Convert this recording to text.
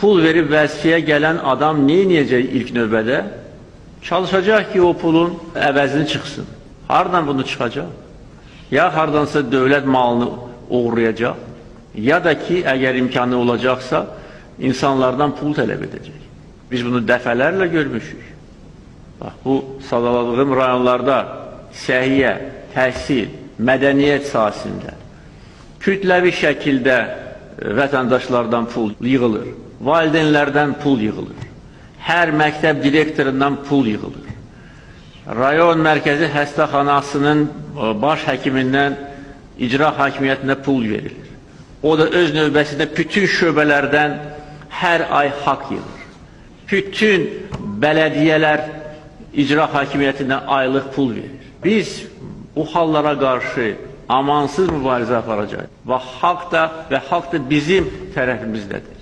Pul verib vəzifəyə gələn adam nə edəcək ilk növbədə? Çalışacaq ki, o pulun əvəzini çıxsın. Hardan bunu çıxacaq? Ya hardansa dövlət malını uğurlayacaq, ya da ki, əgər imkanı olacaqsa, insanlardan pul tələb edəcək. Biz bunu dəfələrlə görmüşük. Bax, bu sadaladığım rayonlarda səhiyyə, təhsil, mədəniyyət sahəsində kütləvi şəkildə vətəndaşlardan pul yığılır, valideynlərdən pul yığılır, hər məktəb direktorundan pul yığılır. Rayon mərkəzi xəstəxanasının baş həkimindən icra hakimiyyətinə pul verilir. O da öz növbəsində bütün şöbələrdən hər ay haqq yığır. Bütün bələdiyyələr icra hakimiyyətindən aylıq pul verir. Biz bu hallara qarşı amansız mübarizə aparacağıq və haqq da bizim tərəfimizdədir.